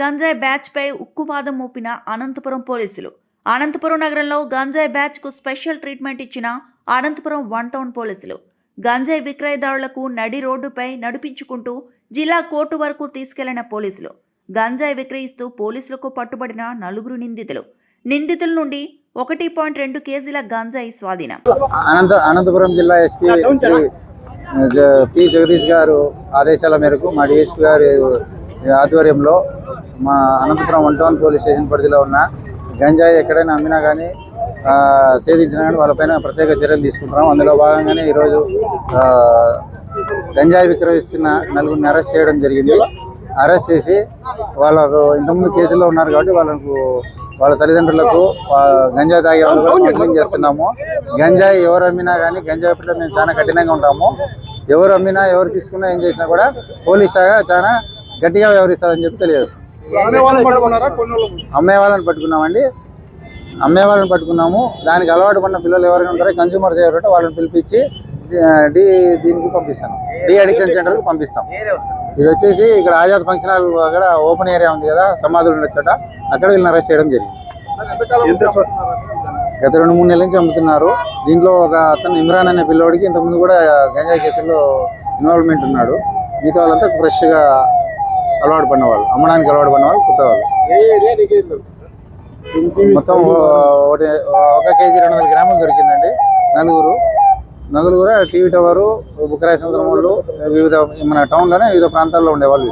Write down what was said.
గంజాయి బ్యాచ్పై ఉక్కుపాదం మోపిన అనంతపురం పోలీసులు. అనంతపురం నగరంలో గంజాయి బ్యాచ్కు స్పెషల్ ట్రీట్మెంట్ ఇచ్చిన అనంతపురం 1 టౌన్ పోలీసులు గంజాయి విక్రయదారులకు నడి రోడ్డుపై నడిపించుకుంటూ జిల్లా కోర్టు వరకు తీసుకెళ్లిన పోలీసులు గంజాయి విక్రయిస్తూ పోలీసులకు పట్టుబడిన 4 నిందితుల నుండి 1.2 కేజీల గంజాయి స్వాధీనం. అనంతపురం జిల్లా ఎస్పీ శ్రీ పి జగదీష్ గారు ఆదేశాల మేరకు మా డిఎస్పీ గారి ఆధ్వర్యంలో మా అనంతపురం 1 టౌన్ పోలీస్ స్టేషన్ పరిధిలో ఉన్న గంజాయి ఎక్కడైనా అమ్మినా కానీ సేధించినా కానీ వాళ్ళపైన ప్రత్యేక చర్యలు తీసుకుంటున్నాం. అందులో భాగంగానే ఈరోజు గంజాయి విక్రయిస్తున్న 4 అరెస్ట్ చేయడం జరిగింది. అరెస్ట్ చేసి వాళ్ళకు ఇంతకుముందు కేసుల్లో ఉన్నారు కాబట్టి వాళ్ళ తల్లిదండ్రులకు గంజాయి తాగే వాళ్ళు కూడా కౌన్సిలింగ్ చేస్తున్నాము. గంజాయి ఎవరు అమ్మినా కానీ గంజాయి పట్ల మేము చాలా కఠినంగా ఉంటాము. ఎవరు అమ్మినా ఎవరు తీసుకున్నా ఏం చేసినా కూడా పోలీస్ శాఖ చాలా గట్టిగా వ్యవహరిస్తారని చెప్పి తెలియజేస్తాం. అమ్మే వాళ్ళని పట్టుకున్నామండి. అమ్మే వాళ్ళని పట్టుకున్నాము. దానికి అలవాటు పడిన పిల్లలు ఎవరైనా ఉంటారో కన్స్యూమర్స్ ఎవరంటే వాళ్ళని పిలిపించి దీనికి పంపిస్తాను, డి అడిక్షన్ సెంటర్కి పంపిస్తాం. ఇది వచ్చేసి ఇక్కడ ఆజాద్ ఫంక్షన్ హాల్ అక్కడ ఓపెన్ ఏరియా ఉంది కదా, సమాధులు ఉండే చోట, అక్కడ వీళ్ళని అరెస్ట్ చేయడం జరిగింది. గత 2-3 నెలల నుంచి అమ్ముతున్నారు. దీంట్లో ఒక అతను ఇమ్రాన్ అనే పిల్లోడికి ఇంతకుముందు కూడా గంజాయి కేసుల్లో ఇన్వాల్వ్మెంట్ ఉన్నాడు. మిగతా వాళ్ళంతా ఫ్రెష్గా అలవాటు పడిన వాళ్ళు, అమ్మడానికి అలవాటు పడిన వాళ్ళు, కొత్త వాళ్ళు. మొత్తం 1 కేజీ 200 గ్రాములు దొరికిందండి. నలుగురు టీవీ టవరు, బుక్కరాయ సముద్రం వాళ్ళు వివిధ మన టౌన్లోనే వివిధ ప్రాంతాల్లో ఉండేవాళ్ళు.